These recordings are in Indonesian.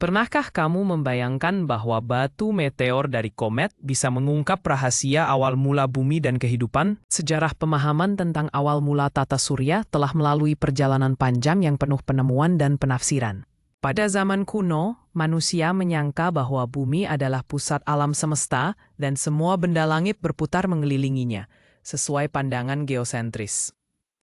Pernahkah kamu membayangkan bahwa batu meteor dari komet bisa mengungkap rahasia awal mula bumi dan kehidupan? Sejarah pemahaman tentang awal mula tata surya telah melalui perjalanan panjang yang penuh penemuan dan penafsiran. Pada zaman kuno, manusia menyangka bahwa bumi adalah pusat alam semesta dan semua benda langit berputar mengelilinginya, sesuai pandangan geosentris.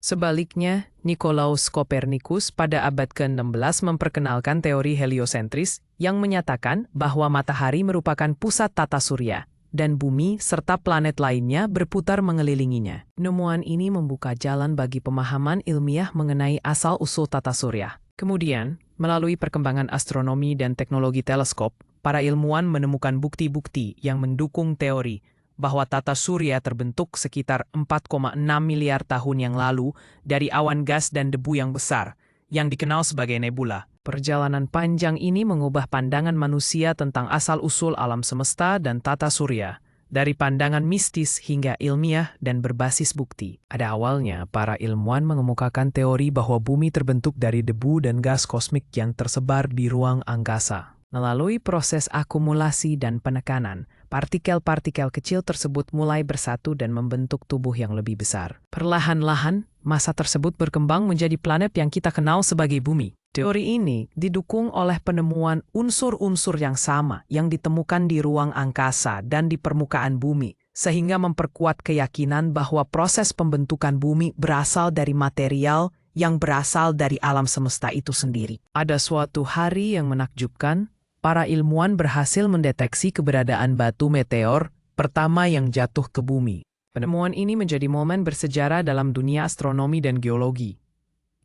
Sebaliknya, Nicolaus Copernicus pada abad ke-16 memperkenalkan teori heliosentris yang menyatakan bahwa matahari merupakan pusat tata surya dan bumi serta planet lainnya berputar mengelilinginya. Penemuan ini membuka jalan bagi pemahaman ilmiah mengenai asal-usul tata surya. Kemudian, melalui perkembangan astronomi dan teknologi teleskop, para ilmuwan menemukan bukti-bukti yang mendukung teori bahwa tata surya terbentuk sekitar 4,6 miliar tahun yang lalu dari awan gas dan debu yang besar, yang dikenal sebagai nebula. Perjalanan panjang ini mengubah pandangan manusia tentang asal-usul alam semesta dan tata surya, dari pandangan mistis hingga ilmiah dan berbasis bukti. Pada awalnya, para ilmuwan mengemukakan teori bahwa bumi terbentuk dari debu dan gas kosmik yang tersebar di ruang angkasa. Melalui proses akumulasi dan penekanan, partikel-partikel kecil tersebut mulai bersatu dan membentuk tubuh yang lebih besar. Perlahan-lahan, massa tersebut berkembang menjadi planet yang kita kenal sebagai bumi. Teori ini didukung oleh penemuan unsur-unsur yang sama yang ditemukan di ruang angkasa dan di permukaan bumi, sehingga memperkuat keyakinan bahwa proses pembentukan bumi berasal dari material yang berasal dari alam semesta itu sendiri. Ada suatu hari yang menakjubkan, para ilmuwan berhasil mendeteksi keberadaan batu meteor pertama yang jatuh ke bumi. Penemuan ini menjadi momen bersejarah dalam dunia astronomi dan geologi,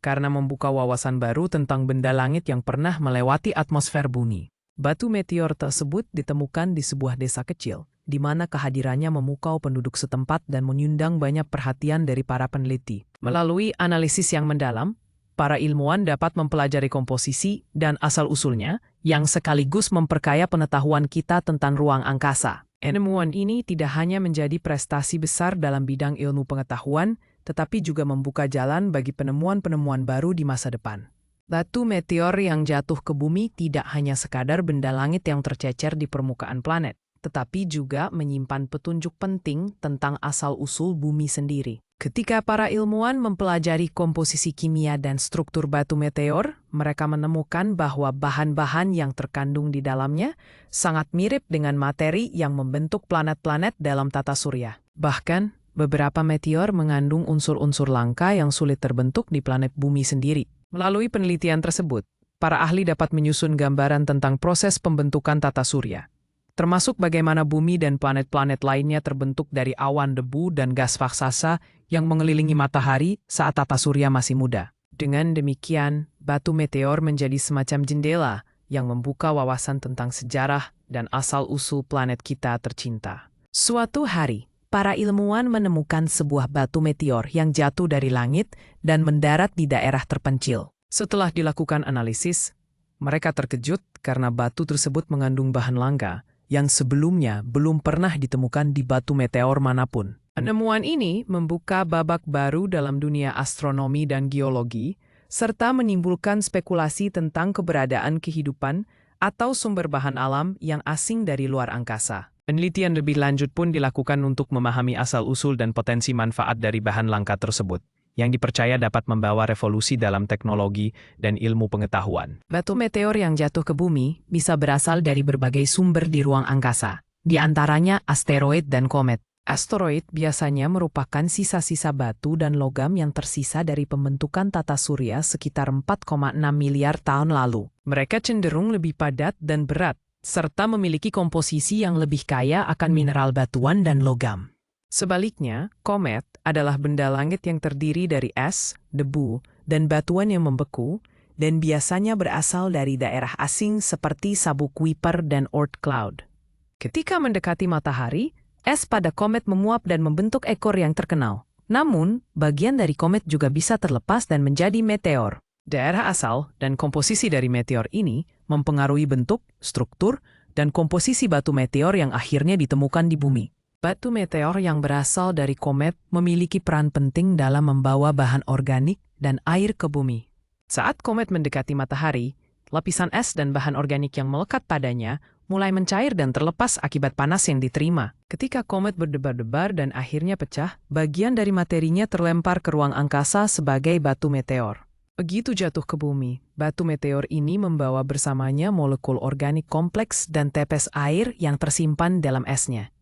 karena membuka wawasan baru tentang benda langit yang pernah melewati atmosfer bumi. Batu meteor tersebut ditemukan di sebuah desa kecil, di mana kehadirannya memukau penduduk setempat dan menyundang banyak perhatian dari para peneliti. Melalui analisis yang mendalam, para ilmuwan dapat mempelajari komposisi dan asal-usulnya, yang sekaligus memperkaya pengetahuan kita tentang ruang angkasa. Penemuan ini tidak hanya menjadi prestasi besar dalam bidang ilmu pengetahuan, tetapi juga membuka jalan bagi penemuan-penemuan baru di masa depan. Batu meteor yang jatuh ke bumi tidak hanya sekadar benda langit yang tercecer di permukaan planet, tetapi juga menyimpan petunjuk penting tentang asal-usul bumi sendiri. Ketika para ilmuwan mempelajari komposisi kimia dan struktur batu meteor, mereka menemukan bahwa bahan-bahan yang terkandung di dalamnya sangat mirip dengan materi yang membentuk planet-planet dalam tata surya. Bahkan, beberapa meteor mengandung unsur-unsur langka yang sulit terbentuk di planet bumi sendiri. Melalui penelitian tersebut, para ahli dapat menyusun gambaran tentang proses pembentukan tata surya, termasuk bagaimana bumi dan planet-planet lainnya terbentuk dari awan debu dan gas raksasa yang mengelilingi matahari saat tata surya masih muda. Dengan demikian, batu meteor menjadi semacam jendela yang membuka wawasan tentang sejarah dan asal-usul planet kita tercinta. Suatu hari, para ilmuwan menemukan sebuah batu meteor yang jatuh dari langit dan mendarat di daerah terpencil. Setelah dilakukan analisis, mereka terkejut karena batu tersebut mengandung bahan langka yang sebelumnya belum pernah ditemukan di batu meteor manapun. Penemuan ini membuka babak baru dalam dunia astronomi dan geologi, serta menimbulkan spekulasi tentang keberadaan kehidupan atau sumber bahan alam yang asing dari luar angkasa. Penelitian lebih lanjut pun dilakukan untuk memahami asal-usul dan potensi manfaat dari bahan langka tersebut, yang dipercaya dapat membawa revolusi dalam teknologi dan ilmu pengetahuan. Batu meteor yang jatuh ke bumi bisa berasal dari berbagai sumber di ruang angkasa, di antaranya asteroid dan komet. Asteroid biasanya merupakan sisa-sisa batu dan logam yang tersisa dari pembentukan tata surya sekitar 4,6 miliar tahun lalu. Mereka cenderung lebih padat dan berat, serta memiliki komposisi yang lebih kaya akan mineral batuan dan logam. Sebaliknya, komet adalah benda langit yang terdiri dari es, debu, dan batuan yang membeku, dan biasanya berasal dari daerah asing seperti sabuk Kuiper dan Oort cloud. Ketika mendekati matahari, es pada komet menguap dan membentuk ekor yang terkenal. Namun, bagian dari komet juga bisa terlepas dan menjadi meteor. Daerah asal dan komposisi dari meteor ini mempengaruhi bentuk, struktur, dan komposisi batu meteor yang akhirnya ditemukan di bumi. Batu meteor yang berasal dari komet memiliki peran penting dalam membawa bahan organik dan air ke bumi. Saat komet mendekati matahari, lapisan es dan bahan organik yang melekat padanya mulai mencair dan terlepas akibat panas yang diterima. Ketika komet berdebar-debar dan akhirnya pecah, bagian dari materinya terlempar ke ruang angkasa sebagai batu meteor. Begitu jatuh ke bumi, batu meteor ini membawa bersamanya molekul organik kompleks dan tetes air yang tersimpan dalam esnya.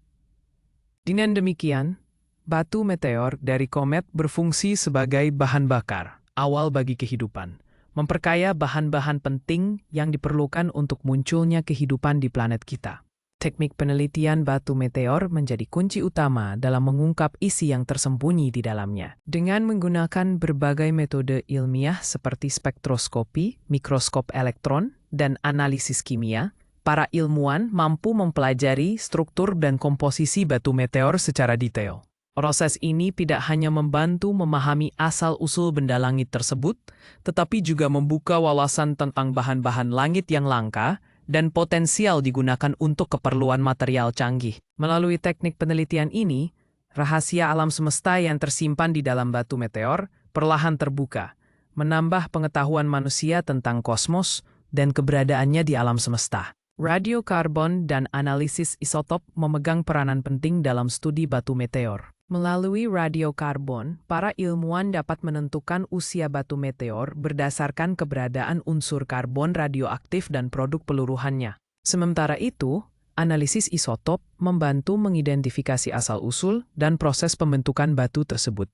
Dengan demikian, batu meteor dari komet berfungsi sebagai bahan bakar awal bagi kehidupan, memperkaya bahan-bahan penting yang diperlukan untuk munculnya kehidupan di planet kita. Teknik penelitian batu meteor menjadi kunci utama dalam mengungkap isi yang tersembunyi di dalamnya. Dengan menggunakan berbagai metode ilmiah seperti spektroskopi, mikroskop elektron, dan analisis kimia, para ilmuwan mampu mempelajari struktur dan komposisi batu meteor secara detail. Proses ini tidak hanya membantu memahami asal-usul benda langit tersebut, tetapi juga membuka wawasan tentang bahan-bahan langit yang langka dan potensial digunakan untuk keperluan material canggih. Melalui teknik penelitian ini, rahasia alam semesta yang tersimpan di dalam batu meteor perlahan terbuka, menambah pengetahuan manusia tentang kosmos dan keberadaannya di alam semesta. Radiokarbon dan analisis isotop memegang peranan penting dalam studi batu meteor. Melalui radiokarbon, para ilmuwan dapat menentukan usia batu meteor berdasarkan keberadaan unsur karbon radioaktif dan produk peluruhannya. Sementara itu, analisis isotop membantu mengidentifikasi asal-usul dan proses pembentukan batu tersebut.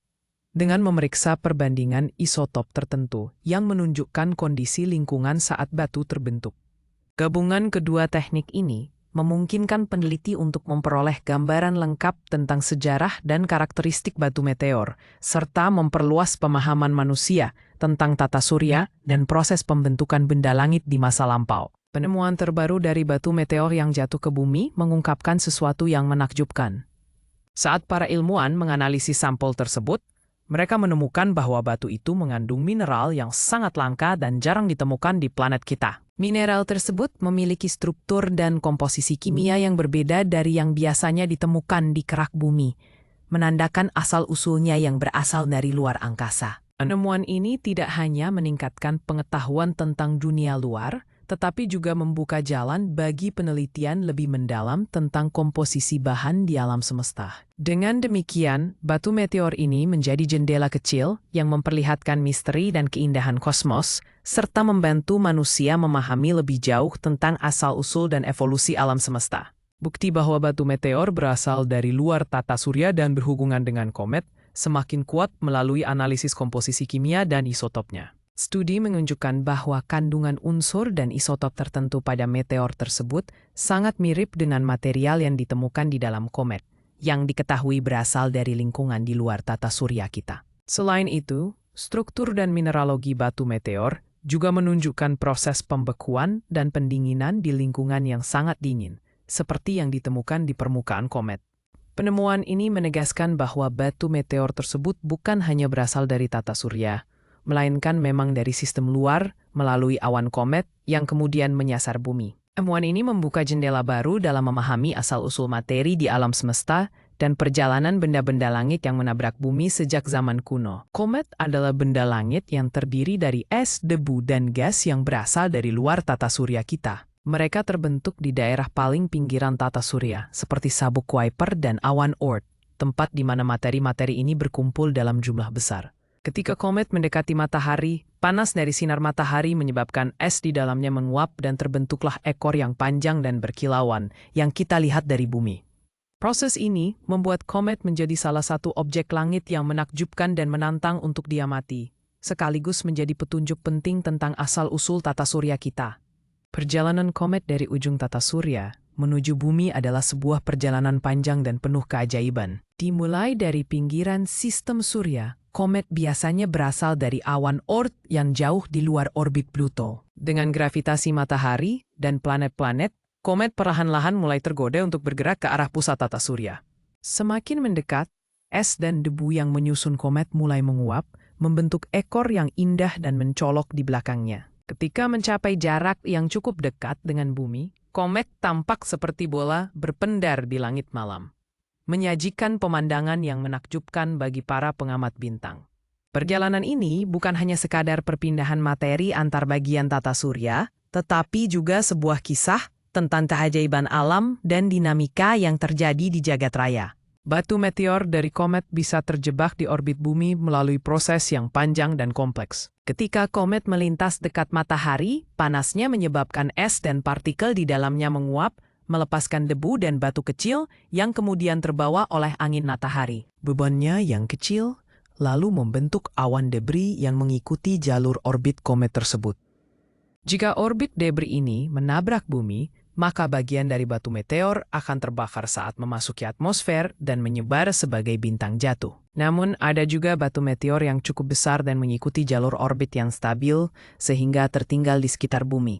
Dengan memeriksa perbandingan isotop tertentu yang menunjukkan kondisi lingkungan saat batu terbentuk. Gabungan kedua teknik ini memungkinkan peneliti untuk memperoleh gambaran lengkap tentang sejarah dan karakteristik batu meteor, serta memperluas pemahaman manusia tentang tata surya dan proses pembentukan benda langit di masa lampau. Penemuan terbaru dari batu meteor yang jatuh ke bumi mengungkapkan sesuatu yang menakjubkan. Saat para ilmuwan menganalisis sampel tersebut, mereka menemukan bahwa batu itu mengandung mineral yang sangat langka dan jarang ditemukan di planet kita. Mineral tersebut memiliki struktur dan komposisi kimia yang berbeda dari yang biasanya ditemukan di kerak bumi, menandakan asal-usulnya yang berasal dari luar angkasa. Penemuan ini tidak hanya meningkatkan pengetahuan tentang dunia luar, tetapi juga membuka jalan bagi penelitian lebih mendalam tentang komposisi bahan di alam semesta. Dengan demikian, batu meteor ini menjadi jendela kecil yang memperlihatkan misteri dan keindahan kosmos, serta membantu manusia memahami lebih jauh tentang asal-usul dan evolusi alam semesta. Bukti bahwa batu meteor berasal dari luar tata surya dan berhubungan dengan komet semakin kuat melalui analisis komposisi kimia dan isotopnya. Studi menunjukkan bahwa kandungan unsur dan isotop tertentu pada meteor tersebut sangat mirip dengan material yang ditemukan di dalam komet, yang diketahui berasal dari lingkungan di luar tata surya kita. Selain itu, struktur dan mineralogi batu meteor juga menunjukkan proses pembekuan dan pendinginan di lingkungan yang sangat dingin, seperti yang ditemukan di permukaan komet. Penemuan ini menegaskan bahwa batu meteor tersebut bukan hanya berasal dari tata surya, melainkan memang dari sistem luar melalui awan komet yang kemudian menyasar bumi. Temuan ini membuka jendela baru dalam memahami asal-usul materi di alam semesta dan perjalanan benda-benda langit yang menabrak bumi sejak zaman kuno. Komet adalah benda langit yang terdiri dari es, debu, dan gas yang berasal dari luar tata surya kita. Mereka terbentuk di daerah paling pinggiran tata surya, seperti sabuk Kuiper dan awan Oort, tempat di mana materi-materi ini berkumpul dalam jumlah besar. Ketika komet mendekati matahari, panas dari sinar matahari menyebabkan es di dalamnya menguap dan terbentuklah ekor yang panjang dan berkilauan yang kita lihat dari bumi. Proses ini membuat komet menjadi salah satu objek langit yang menakjubkan dan menantang untuk diamati, sekaligus menjadi petunjuk penting tentang asal-usul tata surya kita. Perjalanan komet dari ujung tata surya menuju bumi adalah sebuah perjalanan panjang dan penuh keajaiban. Dimulai dari pinggiran sistem surya, komet biasanya berasal dari awan Oort yang jauh di luar orbit Pluto. Dengan gravitasi matahari dan planet-planet, komet perlahan-lahan mulai tergoda untuk bergerak ke arah pusat tata surya. Semakin mendekat, es dan debu yang menyusun komet mulai menguap, membentuk ekor yang indah dan mencolok di belakangnya. Ketika mencapai jarak yang cukup dekat dengan bumi, komet tampak seperti bola berpendar di langit malam, menyajikan pemandangan yang menakjubkan bagi para pengamat bintang. Perjalanan ini bukan hanya sekadar perpindahan materi antar bagian tata surya, tetapi juga sebuah kisah tentang keajaiban alam dan dinamika yang terjadi di jagat raya. Batu meteor dari komet bisa terjebak di orbit bumi melalui proses yang panjang dan kompleks. Ketika komet melintas dekat matahari, panasnya menyebabkan es dan partikel di dalamnya menguap, melepaskan debu dan batu kecil yang kemudian terbawa oleh angin matahari. Bebannya yang kecil lalu membentuk awan debris yang mengikuti jalur orbit komet tersebut. Jika orbit debris ini menabrak bumi, maka bagian dari batu meteor akan terbakar saat memasuki atmosfer dan menyebar sebagai bintang jatuh. Namun, ada juga batu meteor yang cukup besar dan mengikuti jalur orbit yang stabil sehingga tertinggal di sekitar bumi.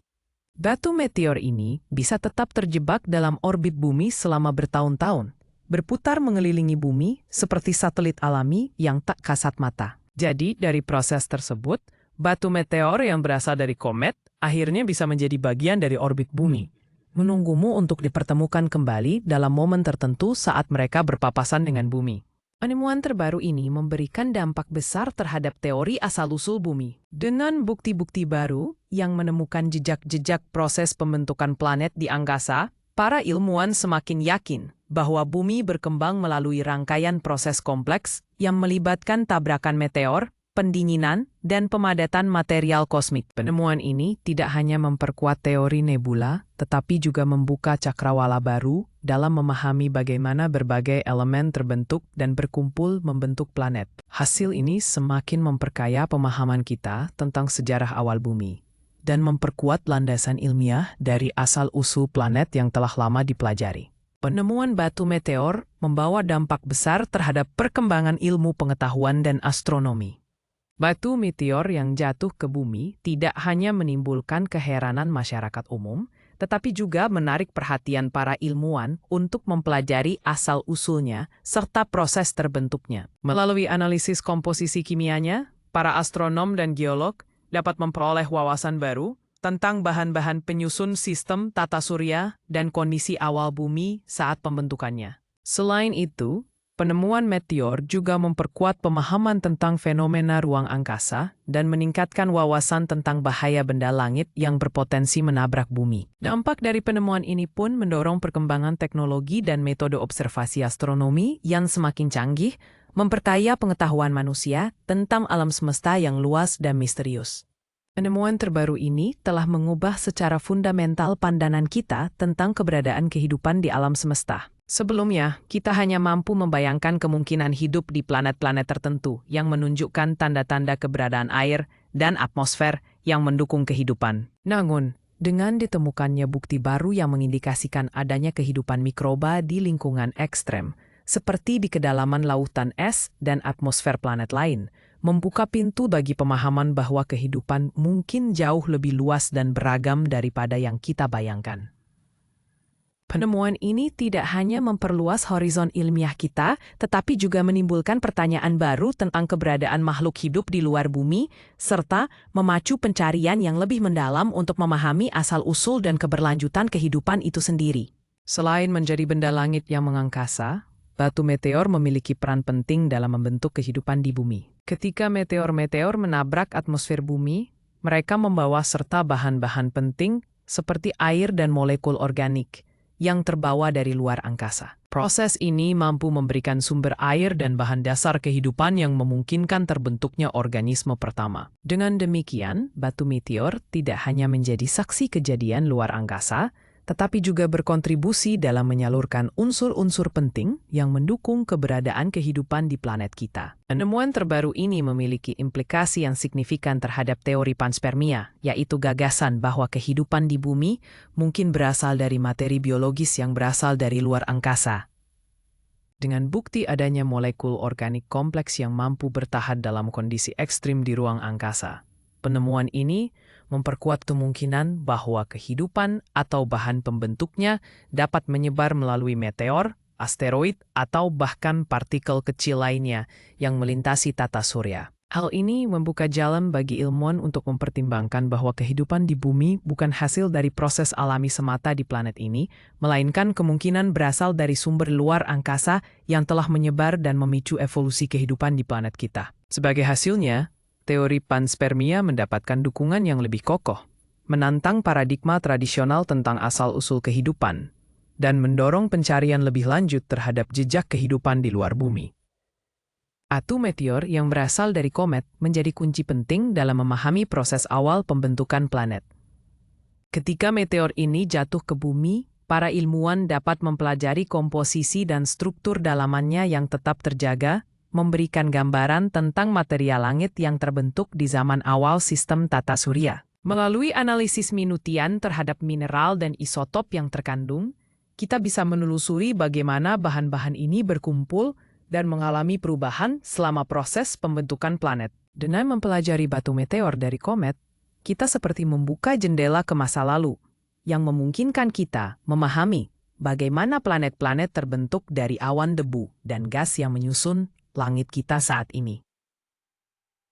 Batu meteor ini bisa tetap terjebak dalam orbit bumi selama bertahun-tahun, berputar mengelilingi bumi seperti satelit alami yang tak kasat mata. Jadi, dari proses tersebut, batu meteor yang berasal dari komet akhirnya bisa menjadi bagian dari orbit bumi, menunggumu untuk dipertemukan kembali dalam momen tertentu saat mereka berpapasan dengan bumi. Penemuan terbaru ini memberikan dampak besar terhadap teori asal-usul bumi. Dengan bukti-bukti baru yang menemukan jejak-jejak proses pembentukan planet di angkasa, para ilmuwan semakin yakin bahwa bumi berkembang melalui rangkaian proses kompleks yang melibatkan tabrakan meteor, pendinginan, dan pemadatan material kosmik. Penemuan ini tidak hanya memperkuat teori nebula, tetapi juga membuka cakrawala baru dalam memahami bagaimana berbagai elemen terbentuk dan berkumpul membentuk planet. Hasil ini semakin memperkaya pemahaman kita tentang sejarah awal bumi dan memperkuat landasan ilmiah dari asal-usul planet yang telah lama dipelajari. Penemuan batu meteor membawa dampak besar terhadap perkembangan ilmu pengetahuan dan astronomi. Batu meteor yang jatuh ke bumi tidak hanya menimbulkan keheranan masyarakat umum, tetapi juga menarik perhatian para ilmuwan untuk mempelajari asal-usulnya serta proses terbentuknya. Melalui analisis komposisi kimianya, para astronom dan geolog dapat memperoleh wawasan baru tentang bahan-bahan penyusun sistem tata surya dan kondisi awal bumi saat pembentukannya. Selain itu, penemuan meteor juga memperkuat pemahaman tentang fenomena ruang angkasa dan meningkatkan wawasan tentang bahaya benda langit yang berpotensi menabrak bumi. Dampak dari penemuan ini pun mendorong perkembangan teknologi dan metode observasi astronomi yang semakin canggih, memperkaya pengetahuan manusia tentang alam semesta yang luas dan misterius. Penemuan terbaru ini telah mengubah secara fundamental pandangan kita tentang keberadaan kehidupan di alam semesta. Sebelumnya, kita hanya mampu membayangkan kemungkinan hidup di planet-planet tertentu yang menunjukkan tanda-tanda keberadaan air dan atmosfer yang mendukung kehidupan. Namun, dengan ditemukannya bukti baru yang mengindikasikan adanya kehidupan mikroba di lingkungan ekstrem, seperti di kedalaman lautan es dan atmosfer planet lain, membuka pintu bagi pemahaman bahwa kehidupan mungkin jauh lebih luas dan beragam daripada yang kita bayangkan. Penemuan ini tidak hanya memperluas horizon ilmiah kita, tetapi juga menimbulkan pertanyaan baru tentang keberadaan makhluk hidup di luar bumi, serta memacu pencarian yang lebih mendalam untuk memahami asal-usul dan keberlanjutan kehidupan itu sendiri. Selain menjadi benda langit yang mengangkasa, batu meteor memiliki peran penting dalam membentuk kehidupan di bumi. Ketika meteor-meteor menabrak atmosfer bumi, mereka membawa serta bahan-bahan penting seperti air dan molekul organik yang terbawa dari luar angkasa. Proses ini mampu memberikan sumber air dan bahan dasar kehidupan yang memungkinkan terbentuknya organisme pertama. Dengan demikian, batu meteor tidak hanya menjadi saksi kejadian luar angkasa, tetapi juga berkontribusi dalam menyalurkan unsur-unsur penting yang mendukung keberadaan kehidupan di planet kita. Penemuan terbaru ini memiliki implikasi yang signifikan terhadap teori panspermia, yaitu gagasan bahwa kehidupan di bumi mungkin berasal dari materi biologis yang berasal dari luar angkasa. Dengan bukti adanya molekul organik kompleks yang mampu bertahan dalam kondisi ekstrim di ruang angkasa, penemuan ini memperkuat kemungkinan bahwa kehidupan atau bahan pembentuknya dapat menyebar melalui meteor, asteroid, atau bahkan partikel kecil lainnya yang melintasi tata surya. Hal ini membuka jalan bagi ilmuwan untuk mempertimbangkan bahwa kehidupan di bumi bukan hasil dari proses alami semata di planet ini, melainkan kemungkinan berasal dari sumber luar angkasa yang telah menyebar dan memicu evolusi kehidupan di planet kita. Sebagai hasilnya, teori panspermia mendapatkan dukungan yang lebih kokoh. menantang paradigma tradisional tentang asal-usul kehidupan, dan mendorong pencarian lebih lanjut terhadap jejak kehidupan di luar bumi. Atu meteor yang berasal dari komet menjadi kunci penting dalam memahami proses awal pembentukan planet. Ketika meteor ini jatuh ke bumi, para ilmuwan dapat mempelajari komposisi dan struktur dalamannya yang tetap terjaga, memberikan gambaran tentang material langit yang terbentuk di zaman awal sistem tata surya. Melalui analisis minutian terhadap mineral dan isotop yang terkandung, kita bisa menelusuri bagaimana bahan-bahan ini berkumpul dan mengalami perubahan selama proses pembentukan planet. Dengan mempelajari batu meteor dari komet, kita seperti membuka jendela ke masa lalu, yang memungkinkan kita memahami bagaimana planet-planet terbentuk dari awan debu dan gas yang menyusun langit kita saat ini.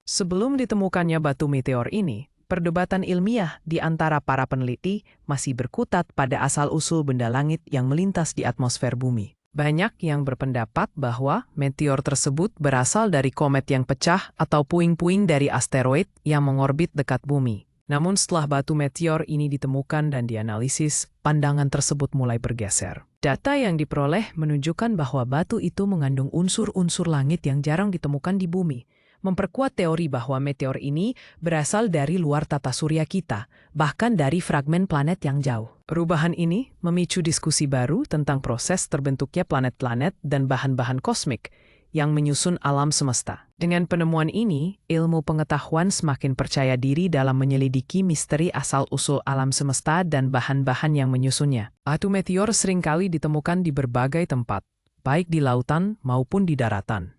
Sebelum ditemukannya batu meteor ini, perdebatan ilmiah di antara para peneliti masih berkutat pada asal-usul benda langit yang melintas di atmosfer bumi. Banyak yang berpendapat bahwa meteor tersebut berasal dari komet yang pecah atau puing-puing dari asteroid yang mengorbit dekat bumi. Namun setelah batu meteor ini ditemukan dan dianalisis, pandangan tersebut mulai bergeser. Data yang diperoleh menunjukkan bahwa batu itu mengandung unsur-unsur langit yang jarang ditemukan di bumi, memperkuat teori bahwa meteor ini berasal dari luar tata surya kita, bahkan dari fragmen planet yang jauh. Perubahan ini memicu diskusi baru tentang proses terbentuknya planet-planet dan bahan-bahan kosmik yang menyusun alam semesta. Dengan penemuan ini, ilmu pengetahuan semakin percaya diri dalam menyelidiki misteri asal-usul alam semesta dan bahan-bahan yang menyusunnya. Batu meteor seringkali ditemukan di berbagai tempat, baik di lautan maupun di daratan.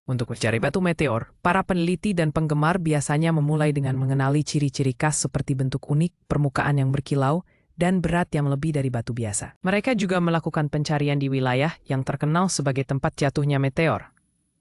Untuk mencari batu meteor, para peneliti dan penggemar biasanya memulai dengan mengenali ciri-ciri khas seperti bentuk unik, permukaan yang berkilau, dan berat yang lebih dari batu biasa. Mereka juga melakukan pencarian di wilayah yang terkenal sebagai tempat jatuhnya meteor,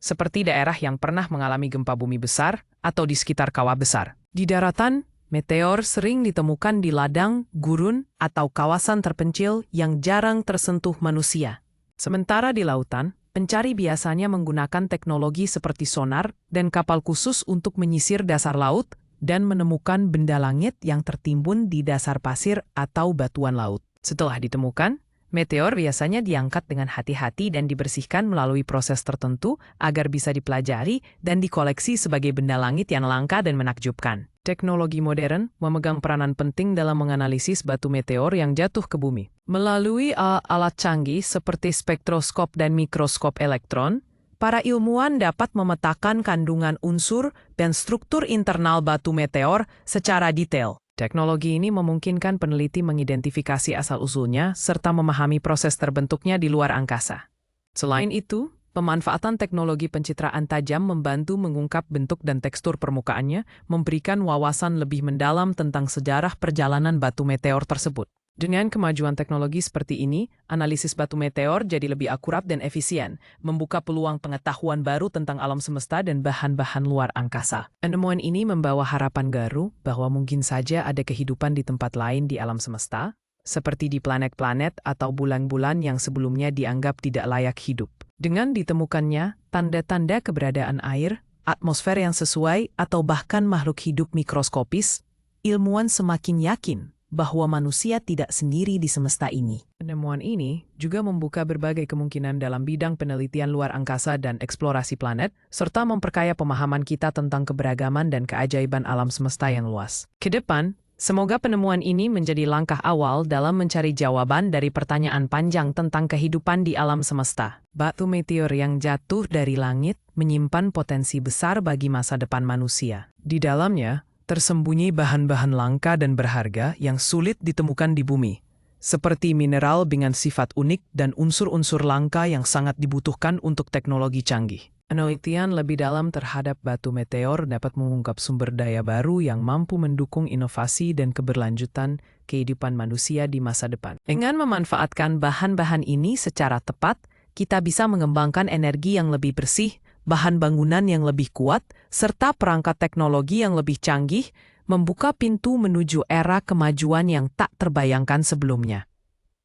seperti daerah yang pernah mengalami gempa bumi besar atau di sekitar kawah besar. Di daratan, meteor sering ditemukan di ladang, gurun, atau kawasan terpencil yang jarang tersentuh manusia. Sementara di lautan, pencari biasanya menggunakan teknologi seperti sonar dan kapal khusus untuk menyisir dasar laut dan menemukan benda langit yang tertimbun di dasar pasir atau batuan laut. Setelah ditemukan, meteor biasanya diangkat dengan hati-hati dan dibersihkan melalui proses tertentu agar bisa dipelajari dan dikoleksi sebagai benda langit yang langka dan menakjubkan. Teknologi modern memegang peranan penting dalam menganalisis batu meteor yang jatuh ke bumi. Melalui alat canggih seperti spektroskop dan mikroskop elektron, para ilmuwan dapat memetakan kandungan unsur dan struktur internal batu meteor secara detail. Teknologi ini memungkinkan peneliti mengidentifikasi asal-usulnya serta memahami proses terbentuknya di luar angkasa. Selain itu, pemanfaatan teknologi pencitraan tajam membantu mengungkap bentuk dan tekstur permukaannya, memberikan wawasan lebih mendalam tentang sejarah perjalanan batu meteor tersebut. Dengan kemajuan teknologi seperti ini, analisis batu meteor jadi lebih akurat dan efisien, membuka peluang pengetahuan baru tentang alam semesta dan bahan-bahan luar angkasa. Penemuan ini membawa harapan baru bahwa mungkin saja ada kehidupan di tempat lain di alam semesta, seperti di planet-planet atau bulan-bulan yang sebelumnya dianggap tidak layak hidup. Dengan ditemukannya tanda-tanda keberadaan air, atmosfer yang sesuai, atau bahkan makhluk hidup mikroskopis, ilmuwan semakin yakin bahwa manusia tidak sendiri di semesta ini. Penemuan ini juga membuka berbagai kemungkinan dalam bidang penelitian luar angkasa dan eksplorasi planet, serta memperkaya pemahaman kita tentang keberagaman dan keajaiban alam semesta yang luas. Kedepan, semoga penemuan ini menjadi langkah awal dalam mencari jawaban dari pertanyaan panjang tentang kehidupan di alam semesta. Batu meteor yang jatuh dari langit menyimpan potensi besar bagi masa depan manusia. Di dalamnya, tersembunyi bahan-bahan langka dan berharga yang sulit ditemukan di bumi, seperti mineral dengan sifat unik dan unsur-unsur langka yang sangat dibutuhkan untuk teknologi canggih. Penelitian lebih dalam terhadap batu meteor dapat mengungkap sumber daya baru yang mampu mendukung inovasi dan keberlanjutan kehidupan manusia di masa depan. Dengan memanfaatkan bahan-bahan ini secara tepat, kita bisa mengembangkan energi yang lebih bersih, bahan bangunan yang lebih kuat, serta perangkat teknologi yang lebih canggih, membuka pintu menuju era kemajuan yang tak terbayangkan sebelumnya.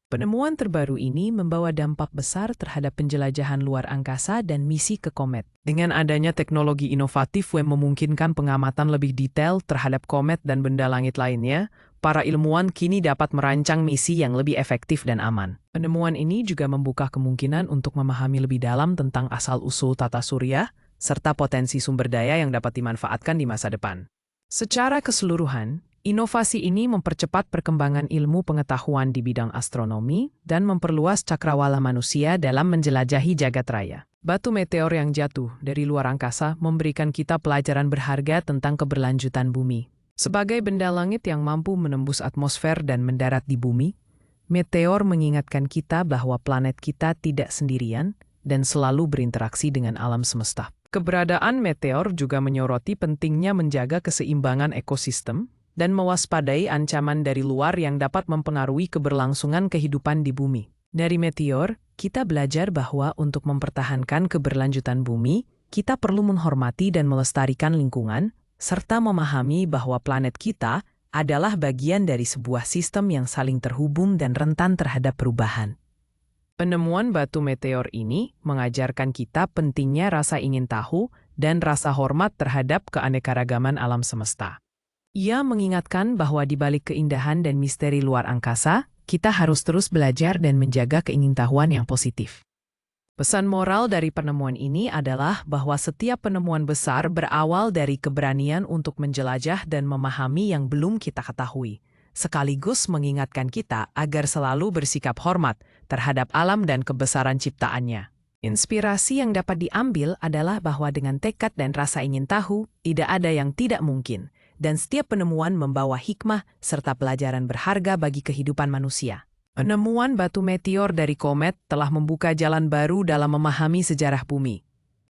Penemuan terbaru ini membawa dampak besar terhadap penjelajahan luar angkasa dan misi ke komet. Dengan adanya teknologi inovatif yang memungkinkan pengamatan lebih detail terhadap komet dan benda langit lainnya, para ilmuwan kini dapat merancang misi yang lebih efektif dan aman. Penemuan ini juga membuka kemungkinan untuk memahami lebih dalam tentang asal-usul tata surya, serta potensi sumber daya yang dapat dimanfaatkan di masa depan. Secara keseluruhan, inovasi ini mempercepat perkembangan ilmu pengetahuan di bidang astronomi dan memperluas cakrawala manusia dalam menjelajahi jagat raya. Batu meteor yang jatuh dari luar angkasa memberikan kita pelajaran berharga tentang keberlanjutan bumi. Sebagai benda langit yang mampu menembus atmosfer dan mendarat di bumi, meteor mengingatkan kita bahwa planet kita tidak sendirian dan selalu berinteraksi dengan alam semesta. Keberadaan meteor juga menyoroti pentingnya menjaga keseimbangan ekosistem dan mewaspadai ancaman dari luar yang dapat mempengaruhi keberlangsungan kehidupan di bumi. Dari meteor, kita belajar bahwa untuk mempertahankan keberlanjutan bumi, kita perlu menghormati dan melestarikan lingkungan, serta memahami bahwa planet kita adalah bagian dari sebuah sistem yang saling terhubung dan rentan terhadap perubahan. Penemuan batu meteor ini mengajarkan kita pentingnya rasa ingin tahu dan rasa hormat terhadap keanekaragaman alam semesta. Ia mengingatkan bahwa di balik keindahan dan misteri luar angkasa, kita harus terus belajar dan menjaga keingintahuan yang positif. Pesan moral dari penemuan ini adalah bahwa setiap penemuan besar berawal dari keberanian untuk menjelajah dan memahami yang belum kita ketahui, sekaligus mengingatkan kita agar selalu bersikap hormat terhadap alam dan kebesaran ciptaannya. Inspirasi yang dapat diambil adalah bahwa dengan tekad dan rasa ingin tahu, tidak ada yang tidak mungkin, dan setiap penemuan membawa hikmah serta pelajaran berharga bagi kehidupan manusia. Penemuan batu meteor dari komet telah membuka jalan baru dalam memahami sejarah bumi.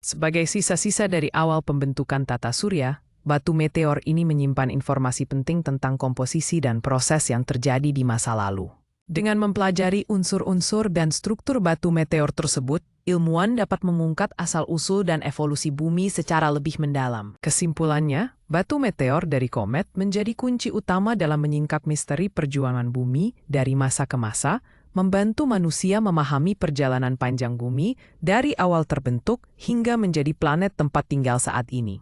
Sebagai sisa-sisa dari awal pembentukan tata surya, batu meteor ini menyimpan informasi penting tentang komposisi dan proses yang terjadi di masa lalu. Dengan mempelajari unsur-unsur dan struktur batu meteor tersebut, ilmuwan dapat mengungkap asal-usul dan evolusi bumi secara lebih mendalam. Kesimpulannya, batu meteor dari komet menjadi kunci utama dalam menyingkap misteri perjuangan bumi dari masa ke masa, membantu manusia memahami perjalanan panjang bumi dari awal terbentuk hingga menjadi planet tempat tinggal saat ini.